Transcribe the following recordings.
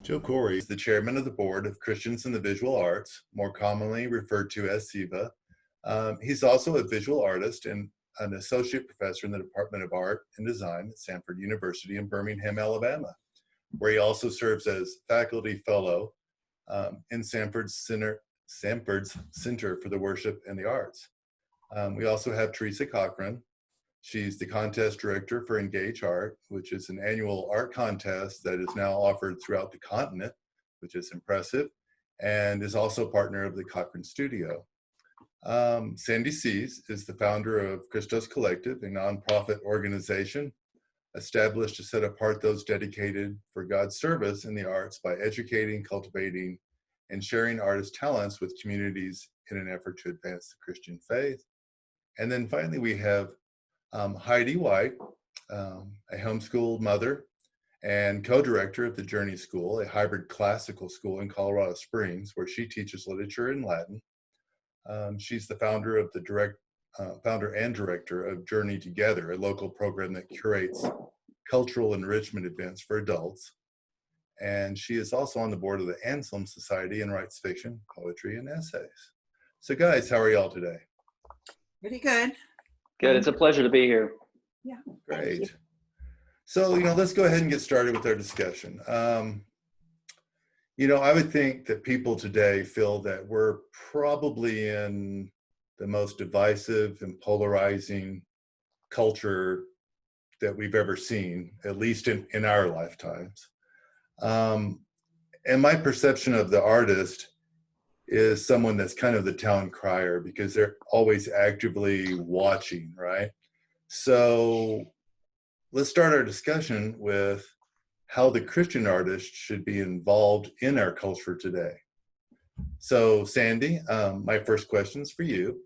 Joe Corey is the chairman of the board of Christians in the Visual Arts, more commonly referred to as SIVA. He's also a visual artist and an associate professor in the Department of Art and Design at Samford University in Birmingham, Alabama, where he also serves as faculty fellow in Samford's Center for the Worship and the Arts. We also have Theresa Cochran. She's the contest director for Engage Art, which is an annual art contest that is now offered throughout the continent, which is impressive, and is also partner of the Cochran Studio. Sandy Sees is the founder of Christos Collective, a nonprofit organization established to set apart those dedicated for God's service in the arts by educating, cultivating, and sharing artist talents with communities in an effort to advance the Christian faith. And then finally, we have Heidi White, a homeschooled mother and co-director of the Journey School, a hybrid classical school in Colorado Springs, where she teaches literature in Latin. She's the founder and director of Journey Together, a local program that curates cultural enrichment events for adults. And she is also on the board of the Anselm Society and writes fiction, poetry, and essays. So guys, how are y'all today? Pretty good. Good. It's a pleasure to be here. Yeah. Great. So, let's go ahead and get started with our discussion. I would think that people today feel that we're probably in the most divisive and polarizing culture that we've ever seen, at least in our lifetimes. And my perception of the artist is someone that's kind of the town crier because they're always actively watching, right? So let's start our discussion with how the Christian artist should be involved in our culture today. So Sandy, my first question is for you.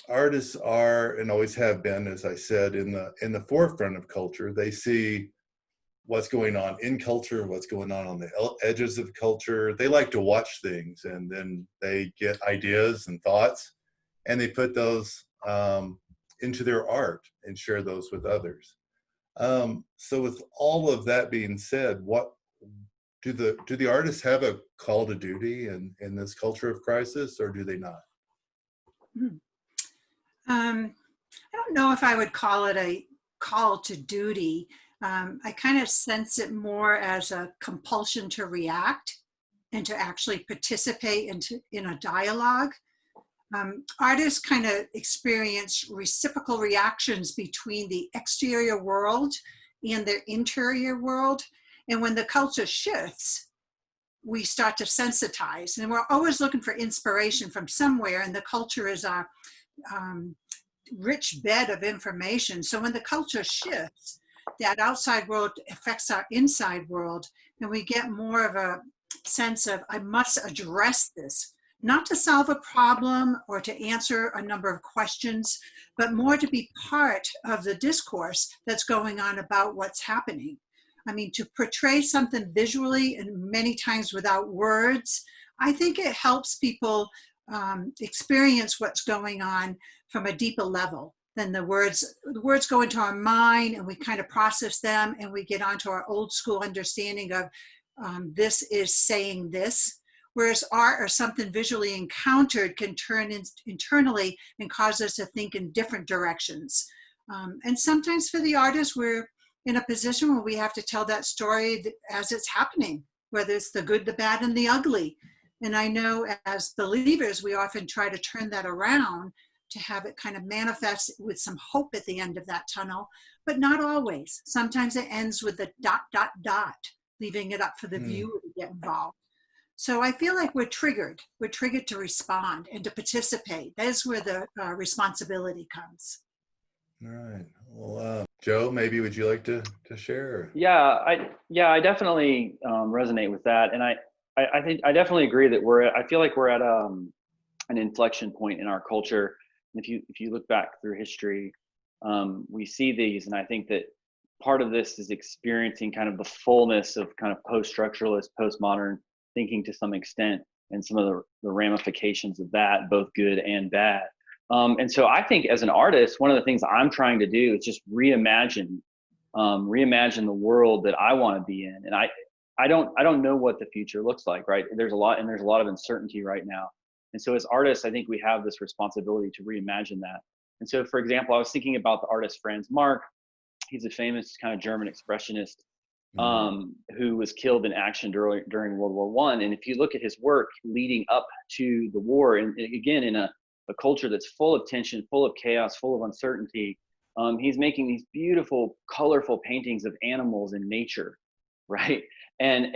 Artists are and always have been, as I said, in the forefront of culture. They see what's going on in culture, what's going on the edges of culture. They like to watch things, and then they get ideas and thoughts, and they put those into their art and share those with others. So with all of that being said, what do the artists have a call to duty in this culture of crisis, or do they not? I don't know if I would call it a call to duty. I kind of sense it more as a compulsion to react and to actually participate in a dialogue. Artists kind of experience reciprocal reactions between the exterior world and their interior world. And when the culture shifts, we start to sensitize. And we're always looking for inspiration from somewhere, and the culture is our rich bed of information. So when the culture shifts, that outside world affects our inside world, and we get more of a sense of, I must address this, not to solve a problem or to answer a number of questions, but more to be part of the discourse that's going on about what's happening. I mean, to portray something visually and many times without words, I think it helps people experience what's going on from a deeper level than the words. The words go into our mind and we kind of process them, and we get onto our old school understanding of this is saying this. Whereas art or something visually encountered can turn internally and cause us to think in different directions. And sometimes for the artist, we're in a position where we have to tell that story as it's happening, whether it's the good, the bad, and the ugly. And I know as believers, we often try to turn that around to have it kind of manifest with some hope at the end of that tunnel, but not always. Sometimes it ends with a ... leaving it up for the viewer to get involved. So I feel like we're triggered. We're triggered to respond and to participate. That's where the responsibility comes. All right. Well, Joe, maybe would you like to share? Yeah, I definitely resonate with that, and I think I definitely agree that I feel like we're at an inflection point in our culture. And if you look back through history, we see these, and I think that part of this is experiencing kind of the fullness of kind of post-structuralist, postmodern thinking to some extent, and some of the ramifications of that, both good and bad. And so I think as an artist, one of the things I'm trying to do is just reimagine the world that I want to be in. And I don't know what the future looks like, right? There's a lot of uncertainty right now. And so as artists, I think we have this responsibility to reimagine that. And so, for example, I was thinking about the artist Franz Marc. He's a famous kind of German expressionist Mhm. who was killed in action during World War One. And if you look at his work leading up to the war, and again in a culture that's full of tension, full of chaos, full of uncertainty, he's making these beautiful, colorful paintings of animals and nature, right? And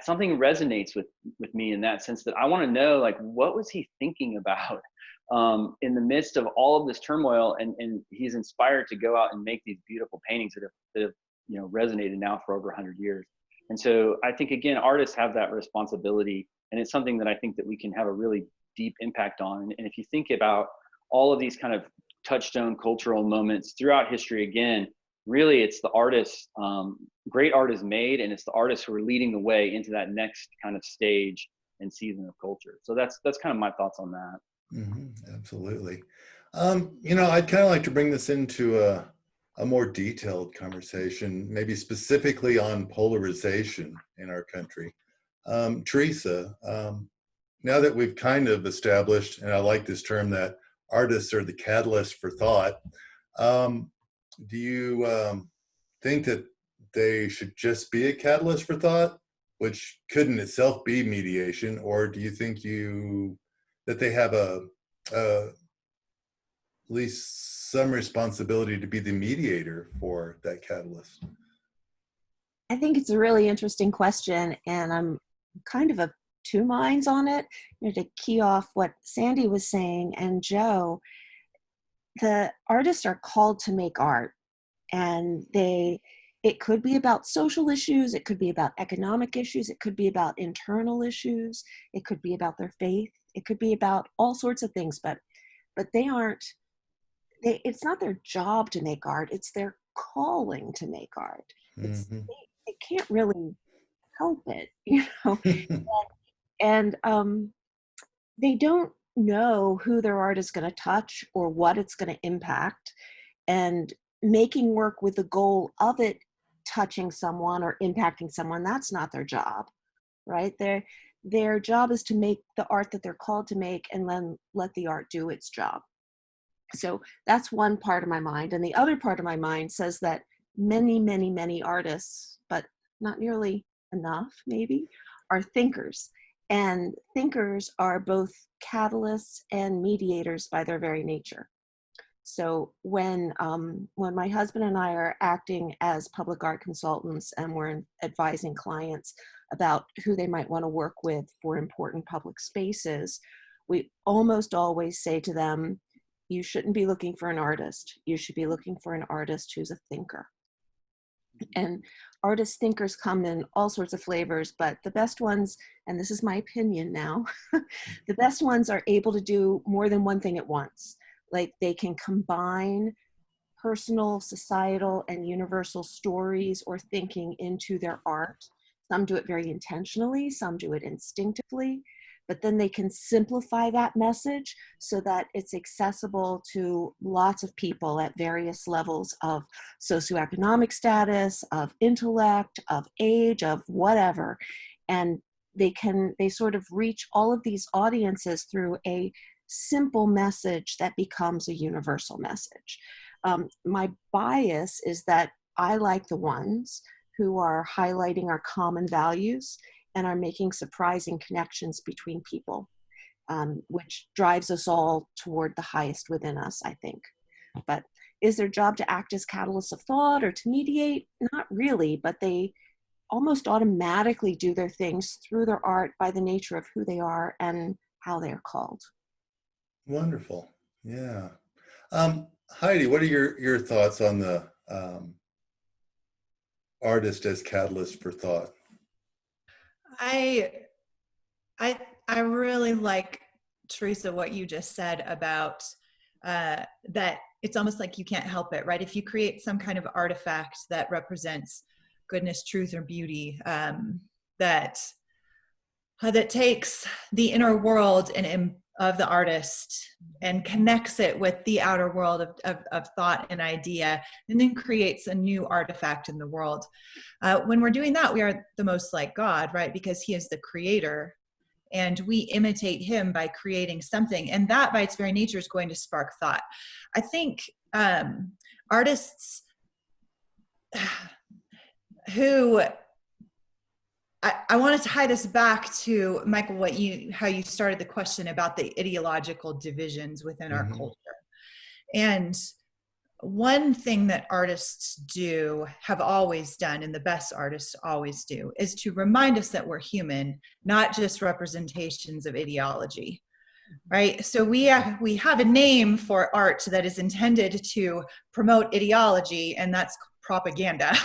something resonates with me in that sense, that I want to know, like, what was he thinking about in the midst of all of this turmoil? And he's inspired to go out and make these beautiful paintings that have resonated now for over 100 years. And so I think, again, artists have that responsibility, and it's something that I think that we can have a really deep impact on. And if you think about all of these kind of touchstone cultural moments throughout history, again, really it's the artists, great art is made, and it's the artists who are leading the way into that next kind of stage and season of culture. So that's kind of my thoughts on that. Absolutely. I'd kind of like to bring this into a more detailed conversation, maybe specifically on polarization in our country. Theresa, now that we've kind of established, and I like this term, that artists are the catalyst for thought, do you think that they should just be a catalyst for thought, which could in itself be mediation, or do you think that they have at least some responsibility to be the mediator for that catalyst? I think it's a really interesting question, and I'm kind of two minds on it. To key off what Sandy was saying and Joe, the artists are called to make art, and it could be about social issues, it could be about economic issues, it could be about internal issues, it could be about their faith, it could be about all sorts of things, but it's not their job to make art, it's their calling to make art. They can't really help it, and they don't know who their art is going to touch or what it's going to impact, and making work with the goal of it touching someone or impacting someone, that's not their job, right? Their job is to make the art that they're called to make, and then let the art do its job. So that's one part of my mind. And the other part of my mind says that many, many, many artists, but not nearly enough maybe, are thinkers. And thinkers are both catalysts and mediators by their very nature. So when my husband and I are acting as public art consultants and we're advising clients about who they might want to work with for important public spaces, we almost always say to them, you shouldn't be looking for an artist. You should be looking for an artist who's a thinker. And artist thinkers come in all sorts of flavors, but the best ones, and this is my opinion now, the best ones are able to do more than one thing at once. Like, they can combine personal, societal, and universal stories or thinking into their art. Some do it very intentionally, some do it instinctively, but then they can simplify that message so that it's accessible to lots of people at various levels of socioeconomic status, of intellect, of age, of whatever. And they sort of reach all of these audiences through a simple message that becomes a universal message. My bias is that I like the ones who are highlighting our common values and are making surprising connections between people, which drives us all toward the highest within us, I think. But is their job to act as catalysts of thought or to mediate? Not really, but they almost automatically do their things through their art by the nature of who they are and how they are called. Wonderful. Yeah. Heidi, what are your thoughts on the artist as catalyst for thought? I really like, Theresa, what you just said about that it's almost like you can't help it, right? If you create some kind of artifact that represents goodness, truth, or beauty, that takes the inner world and of the artist and connects it with the outer world of thought and idea, and then creates a new artifact in the world. When we're doing that, we are the most like God, right? Because he is the creator, and we imitate him by creating something. And that by its very nature is going to spark thought. I think artists who, I want to tie this back to, Michael, how you started the question about the ideological divisions within our culture. And one thing that artists have always done, and the best artists always do, is to remind us that we're human, not just representations of ideology, right? So we have a name for art that is intended to promote ideology, and that's propaganda.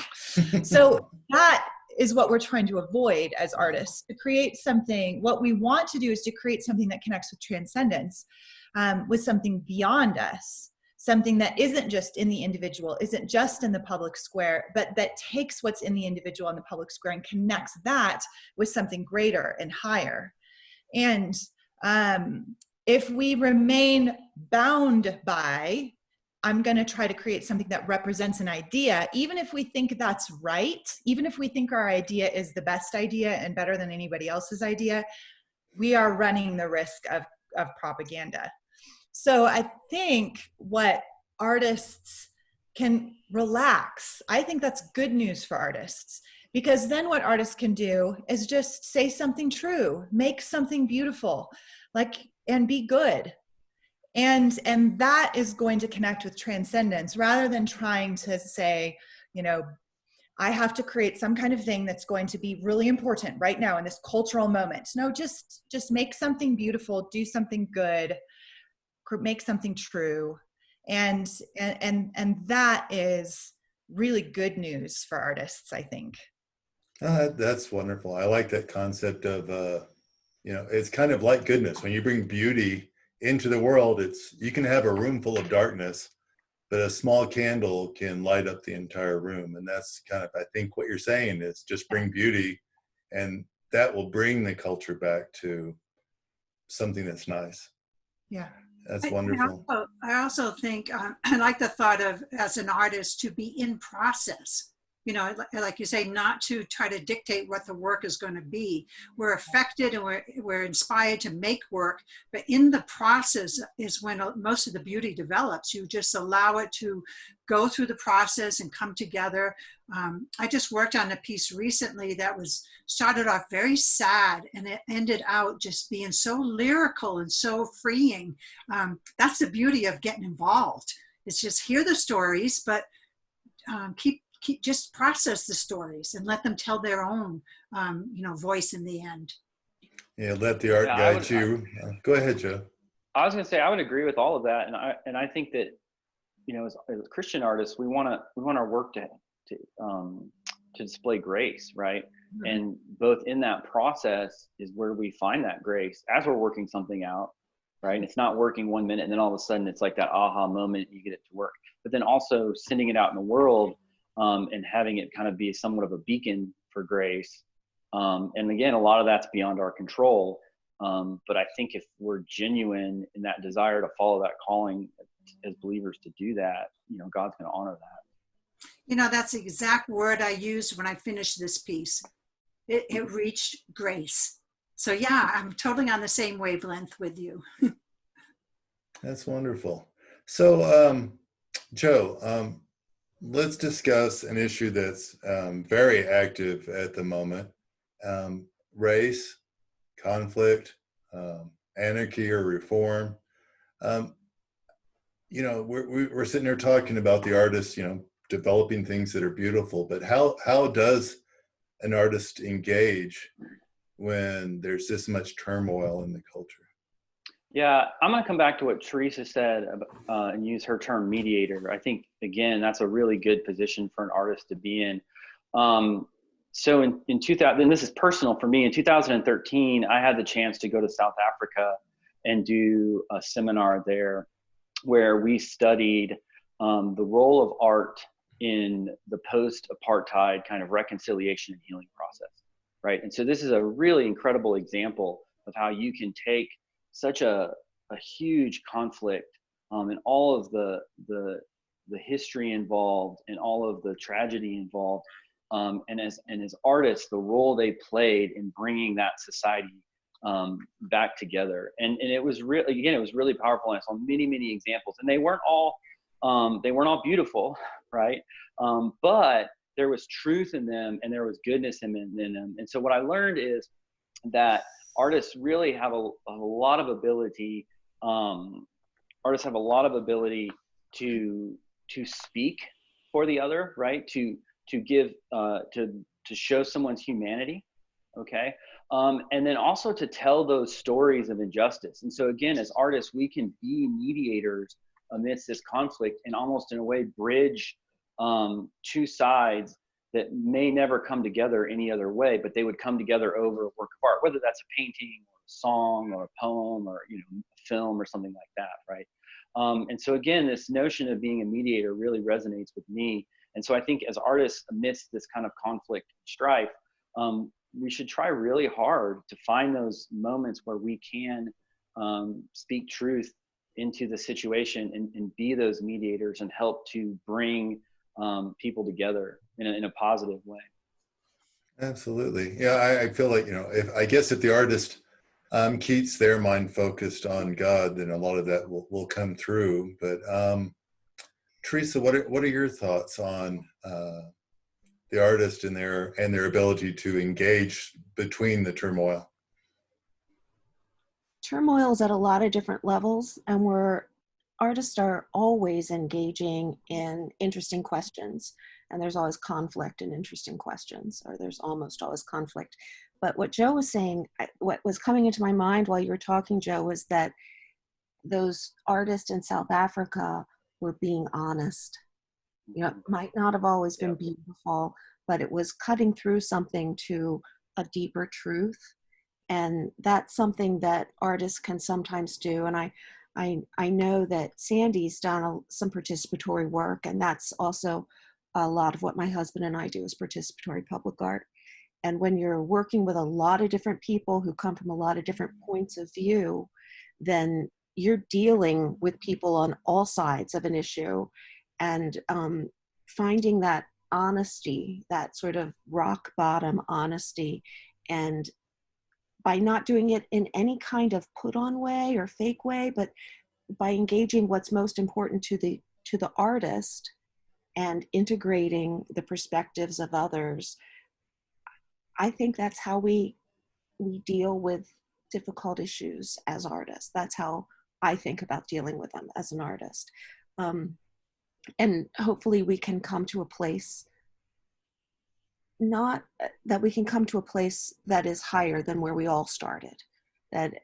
So that is what we're trying to avoid as artists, to create something. What we want to do is to create something that connects with transcendence, with something beyond us, something that isn't just in the individual, isn't just in the public square, but that takes what's in the individual and the public square and connects that with something greater and higher. And if we remain bound by, I'm going to try to create something that represents an idea, even if we think that's right, even if we think our idea is the best idea and better than anybody else's idea, we are running the risk of propaganda. So I think what artists can relax, I think that's good news for artists, because then what artists can do is just say something true, make something beautiful, and be good. And that is going to connect with transcendence, rather than trying to say, I have to create some kind of thing that's going to be really important right now in this cultural moment. No, just make something beautiful, do something good, make something true. And that is really good news for artists, I think. That's wonderful. I like that concept of, it's kind of like goodness. When you bring beauty into the world, you can have a room full of darkness, but a small candle can light up the entire room. And that's kind of, I think what you're saying is just bring beauty, and that will bring the culture back to something that's nice. Yeah. That's wonderful. I also think I like the thought of, as an artist, to be in process. Like you say, not to try to dictate what the work is going to be. We're affected and we're inspired to make work, but in the process is when most of the beauty develops. You just allow it to go through the process and come together. I just worked on a piece recently that started off very sad, and it ended out just being so lyrical and so freeing. That's the beauty of getting involved. It's just hear the stories, but just process the stories and let them tell their own, voice in the end. Yeah, let the art guide you. Go ahead, Joe. I was going to say, I would agree with all of that, and I think that, as Christian artists, we want our work to display grace, right? Mm-hmm. And both in that process is where we find that grace as we're working something out, right? And it's not working 1 minute and then all of a sudden it's like that aha moment, you get it to work. But then also sending it out in the world, and having it kind of be somewhat of a beacon for grace. And again, a lot of that's beyond our control. But I think if we're genuine in that desire to follow that calling as believers to do that, God's going to honor that. That's the exact word I used when I finished this piece. It reached grace. So yeah, I'm totally on the same wavelength with you. That's wonderful. So, Joe, let's discuss an issue that's very active at the moment: race, conflict, anarchy or reform. We're sitting here talking about the artist, developing things that are beautiful, but how does an artist engage when there's this much turmoil in the culture? Yeah, I'm going to come back to what Theresa said and use her term mediator. I think, again, that's a really good position for an artist to be in. So in 2000, and this is personal for me, in 2013, I had the chance to go to South Africa and do a seminar there where we studied the role of art in the post-apartheid kind of reconciliation and healing process, right? And so this is a really incredible example of how you can take such a huge conflict, and all of the history involved and all of the tragedy involved, and as artists, the role they played in bringing that society back together. And it was really, again, it was really powerful. And I saw many examples, and they weren't all beautiful, right? But there was truth in them, and there was goodness in them. And so what I learned is that artists really have a lot of ability. Artists have a lot of ability to speak for the other, right? To give, to show someone's humanity, okay? And then also to tell those stories of injustice. And so again, as artists, we can be mediators amidst this conflict and almost in a way bridge two sides that may never come together any other way, but they would come together over a work of art, whether that's a painting or a song or a poem or, you know, a film or something like that, right? And so again, this notion of being a mediator really resonates with me. And so I think as artists amidst this kind of conflict and strife, we should try really hard to find those moments where we can speak truth into the situation and be those mediators and help to bring people together in a positive way. Absolutely. Yeah, I feel like, you know, if the artist keeps their mind focused on God, then a lot of that will come through. But Theresa, what are your thoughts on the artist and their ability to engage between the turmoil? Turmoil is at a lot of different levels, and artists are always engaging in interesting questions, and there's always conflict in interesting questions, or there's almost always conflict. But what Joe was saying, what was coming into my mind while you were talking, Joe, was that those artists in South Africa were being honest. You know, it might not have always been beautiful, but it was cutting through something to a deeper truth. And that's something that artists can sometimes do. And I know that Sandy's done some participatory work, and that's also a lot of what my husband and I do is participatory public art. And when you're working with a lot of different people who come from a lot of different points of view, then you're dealing with people on all sides of an issue, and finding that honesty, that sort of rock bottom honesty, and by not doing it in any kind of put on way or fake way, but by engaging what's most important to the artist and integrating the perspectives of others. I think that's how we deal with difficult issues as artists. That's how I think about dealing with them as an artist. And hopefully we can come to a place, not that we can come to a place that is higher than where we all started, that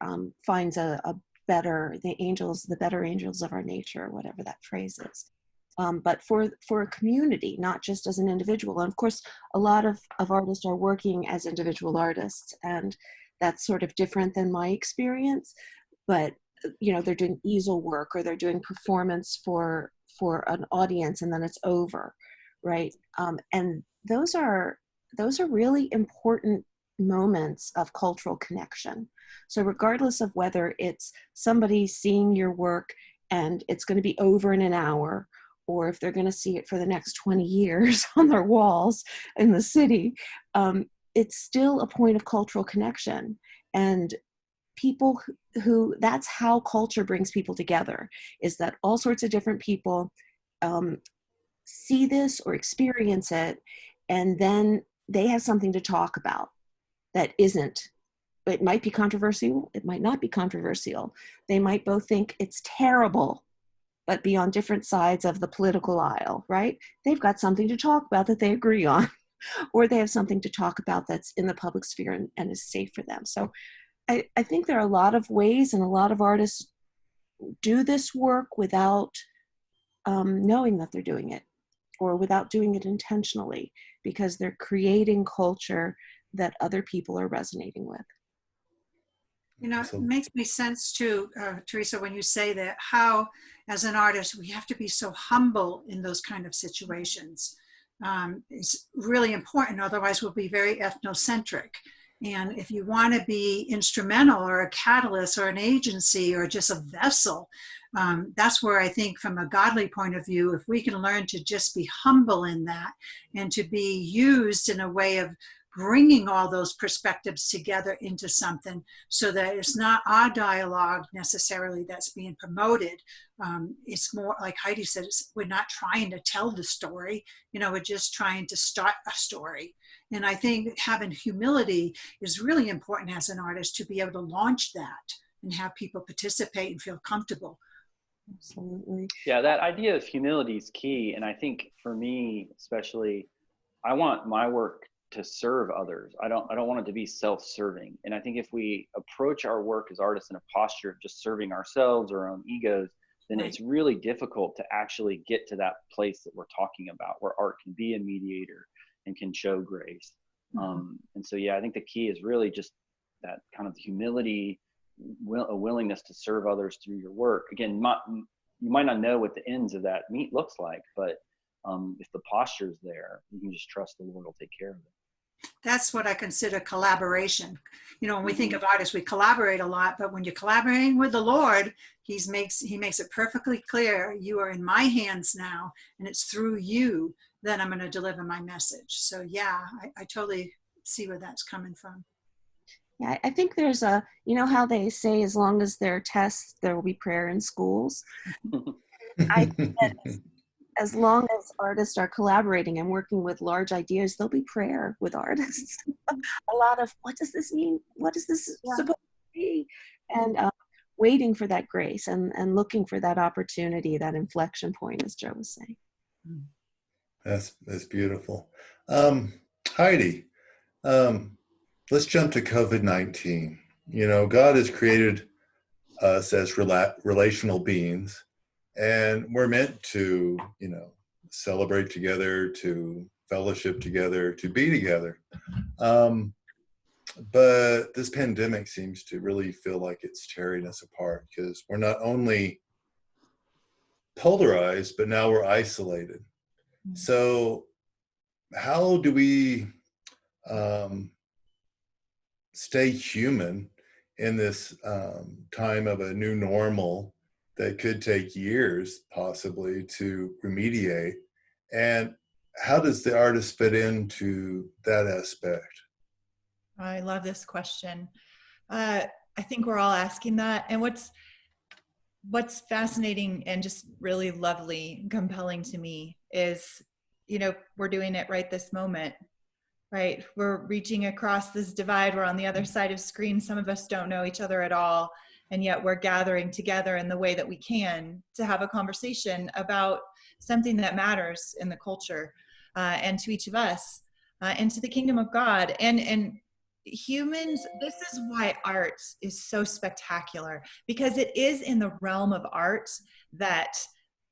finds a better, the better angels of our nature, whatever that phrase is. But for a community, not just as an individual. And of course, a lot of artists are working as individual artists, and that's sort of different than my experience. But, you know, they're doing easel work, or they're doing performance for an audience, and then it's over, right? And those are really important moments of cultural connection. So regardless of whether it's somebody seeing your work and it's going to be over in an hour, or if they're going to see it for the next 20 years on their walls in the city, it's still a point of cultural connection. And people who that's how culture brings people together, is that all sorts of different people see this or experience it, and then they have something to talk about that isn't, it might be controversial, it might not be controversial. They might both think it's terrible, but be on different sides of the political aisle, right? They've got something to talk about that they agree on, or they have something to talk about that's in the public sphere and is safe for them. So I think there are a lot of ways, and a lot of artists do this work without knowing that they're doing it, or without doing it intentionally, because they're creating culture that other people are resonating with. You know, it makes me sense too, Theresa, when you say that, how as an artist, we have to be so humble in those kind of situations. It's really important, otherwise we'll be very ethnocentric. And if you want to be instrumental or a catalyst or an agency or just a vessel, that's where I think from a godly point of view, if we can learn to just be humble in that and to be used in a way of bringing all those perspectives together into something so that it's not our dialogue necessarily that's being promoted. It's more like Heidi said, we're not trying to tell the story, we're just trying to start a story. And I think having humility is really important as an artist to be able to launch that and have people participate and feel comfortable. Absolutely. Yeah, that idea of humility is key. And I think for me, especially, I want my work to serve others. I don't want it to be self-serving. And I think if we approach our work as artists in a posture of just serving ourselves or our own egos, then Right. It's really difficult to actually get to that place that we're talking about, where art can be a mediator and can show grace. And so, yeah, I think the key is really just that kind of humility, a willingness to serve others through your work. Again, you might not know what the ends of that meat looks like, but if the posture's there, you can just trust the Lord will take care of it. That's what I consider collaboration. When we think of artists, we collaborate a lot, but when you're collaborating with the Lord, he makes it perfectly clear, you are in my hands now, and it's through you that I'm going to deliver my message. So yeah, I totally see where that's coming from. Yeah, I think there's how they say, as long as there are tests, there will be prayer in schools. I think that as long as artists are collaborating and working with large ideas, there'll be prayer with artists. A lot of, what does this mean? What is this supposed to be? And waiting for that grace and looking for that opportunity, that inflection point, as Joe was saying. That's beautiful. Heidi, let's jump to COVID-19. God has created us as relational beings, and we're meant to, celebrate together, to fellowship together, to be together. But this pandemic seems to really feel like it's tearing us apart, because we're not only polarized, but now we're isolated. So how do we stay human in this time of a new normal that could take years possibly to remediate? And how does the artist fit into that aspect? I love this question. I think we're all asking that. And what's fascinating and just really lovely and compelling to me is, we're doing it right this moment, right? We're reaching across this divide. We're on the other side of screen. Some of us don't know each other at all. And yet we're gathering together in the way that we can to have a conversation about something that matters in the culture and to each of us and to the kingdom of God. And humans, this is why art is so spectacular, because it is in the realm of art that,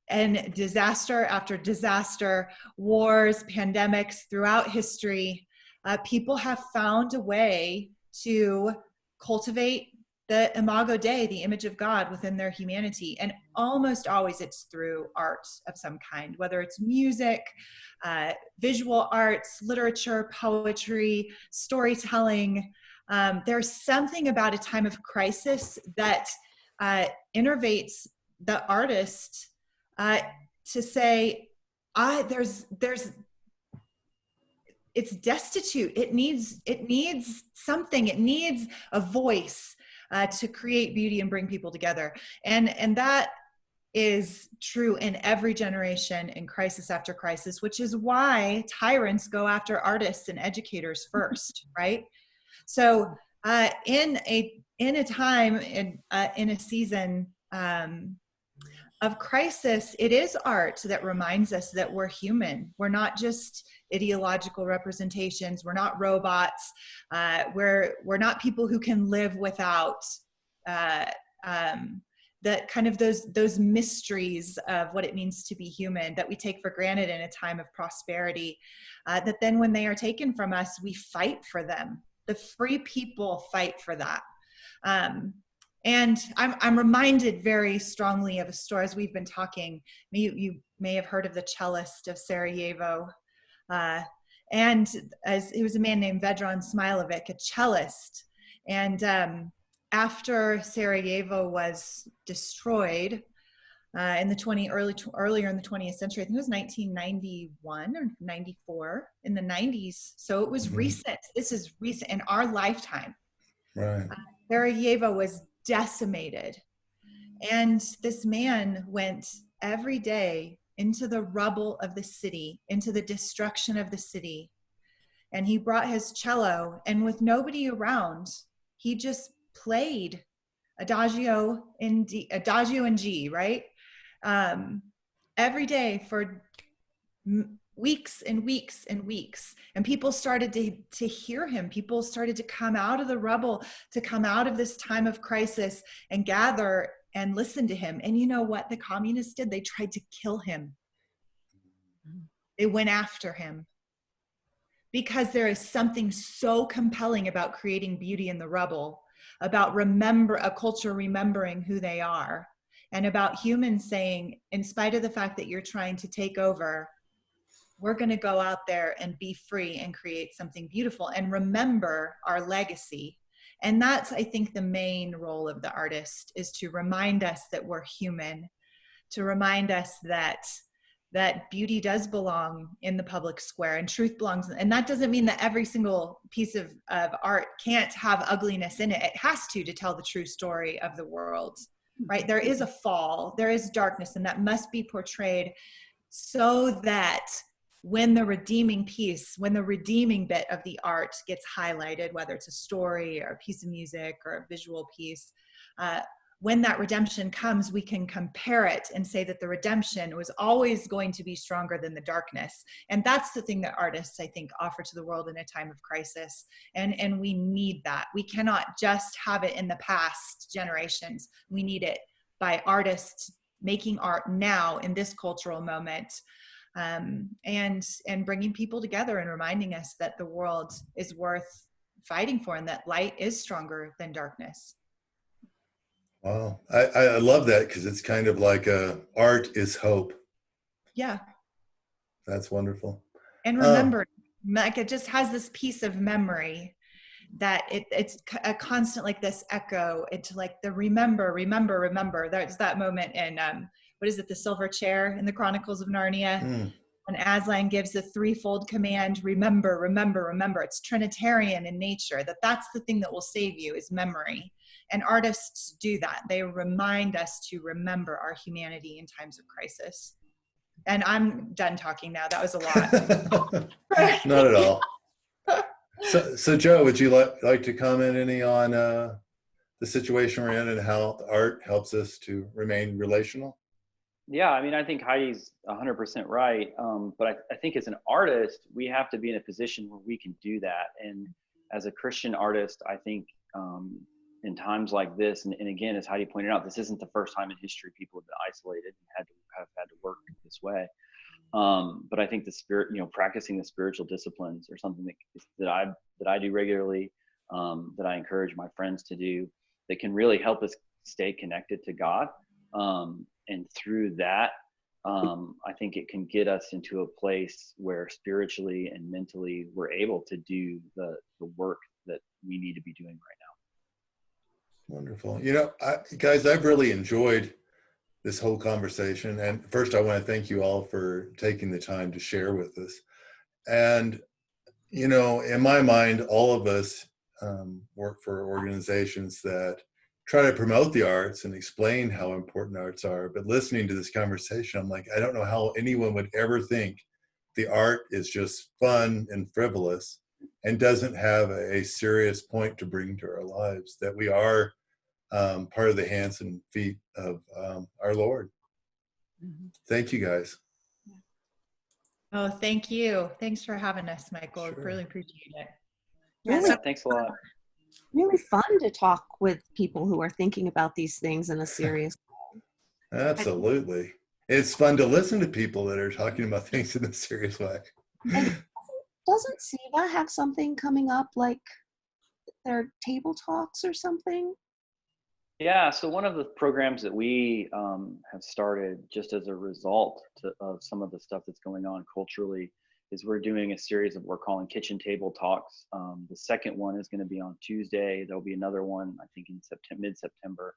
and disaster after disaster, wars, pandemics throughout history, people have found a way to cultivate the imago Dei, the image of God within their humanity. And almost always it's through art of some kind, whether it's music, visual arts, literature, poetry, storytelling. There's something about a time of crisis that innervates the artist to say, it's destitute. It needs something. It needs a voice to create beauty and bring people together. And that is true in every generation, in crisis after crisis, which is why tyrants go after artists and educators first, right? So in a time, in a season of crisis, it is art that reminds us that we're human. We're not just ideological representations. We're not robots. We're not people who can live without that kind of those mysteries of what it means to be human that we take for granted in a time of prosperity. That then when they are taken from us, we fight for them. The free people fight for that. And I'm reminded very strongly of a story as we've been talking. You may have heard of the cellist of Sarajevo. And as he was a man named Vedran Smilovic, a cellist. And after Sarajevo was destroyed in the earlier in the 20th century, I think it was 1991 or 94, in the 90s. So it was recent. This is recent in our lifetime. Right. Sarajevo was decimated. And this man went every day into the rubble of the city, into the destruction of the city. And he brought his cello, and with nobody around, he just played Adagio in G, right? Every day for weeks and weeks and weeks. And people started to hear him. People started to come out of the rubble, to come out of this time of crisis and gather and listen to him. And you know what the communists did? They tried to kill him. They went after him. Because there is something so compelling about creating beauty in the rubble, about a culture remembering who they are, and about humans saying, in spite of the fact that you're trying to take over, we're going to go out there and be free and create something beautiful and remember our legacy. And that's, I think, the main role of the artist, is to remind us that we're human, to remind us that beauty does belong in the public square and truth belongs. And that doesn't mean that every single piece of art can't have ugliness in it. It has to tell the true story of the world, right? There is a fall, there is darkness, and that must be portrayed so that when the redeeming piece, when the redeeming bit of the art gets highlighted, whether it's a story or a piece of music or a visual piece, when that redemption comes, we can compare it and say that the redemption was always going to be stronger than the darkness. And that's the thing that artists, I think, offer to the world in a time of crisis. And we need that. We cannot just have it in the past generations. We need it by artists making art now in this cultural moment, and bringing people together and reminding us that the world is worth fighting for and that light is stronger than darkness. Wow. I love that, because it's kind of like art is hope. Yeah. That's wonderful. And remember, like, it just has this piece of memory that it's a constant, like this echo. It's like the remember. There's that moment in, what is it? The Silver Chair in the Chronicles of Narnia. When Aslan gives the threefold command, remember. It's Trinitarian in nature, that's the thing that will save you, is memory. And artists do that. They remind us to remember our humanity in times of crisis. And I'm done talking now. That was a lot. Not at all. So Joe, would you like to comment any on the situation we're in and how art helps us to remain relational? Yeah, I mean, I think Heidi's 100% right. But I think as an artist, we have to be in a position where we can do that. And as a Christian artist, I think in times like this, and again, as Heidi pointed out, this isn't the first time in history people have been isolated and have had to work this way. But I think the spirit, practicing the spiritual disciplines, or something that I do regularly, that I encourage my friends to do, that can really help us stay connected to God. And through that, I think it can get us into a place where spiritually and mentally we're able to do the work that we need to be doing right now. Wonderful. Guys, I've really enjoyed this whole conversation. And first, I want to thank you all for taking the time to share with us. And, in my mind, all of us work for organizations that try to promote the arts and explain how important arts are. But listening to this conversation, I'm like, I don't know how anyone would ever think the art is just fun and frivolous and doesn't have a serious point to bring to our lives, that we are part of the hands and feet of our Lord. Thank you, guys. Oh, thank you. Thanks for having us, Michael. Sure. Really appreciate it. Yeah, thanks a lot. Really fun to talk with people who are thinking about these things in a serious way. Absolutely. It's fun to listen to people that are talking about things in a serious way. And doesn't SIVA have something coming up, like their table talks or something? Yeah, so one of the programs that we have started just as a result of some of the stuff that's going on culturally is we're doing a series of what we're calling kitchen table talks. The second one is going to be on Tuesday. There'll be another one, I think, in mid-September.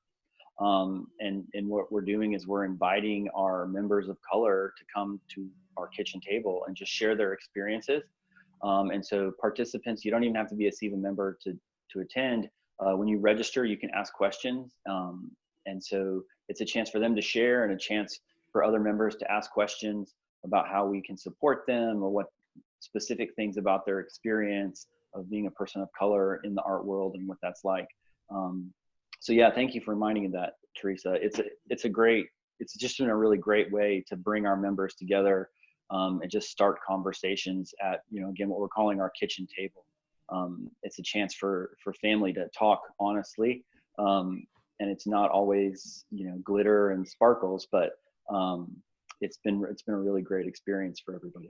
And what we're doing is we're inviting our members of color to come to our kitchen table and just share their experiences. And so participants, you don't even have to be a SIVA member to attend. When you register, you can ask questions. And so it's a chance for them to share and a chance for other members to ask questions about how we can support them or what specific things about their experience of being a person of color in the art world and what that's like. So yeah, thank you for reminding me of that, Theresa. It's just been a really great way to bring our members together and just start conversations at, again, what we're calling our kitchen table. It's a chance for family to talk honestly. And it's not always, glitter and sparkles, but it's been a really great experience for everybody.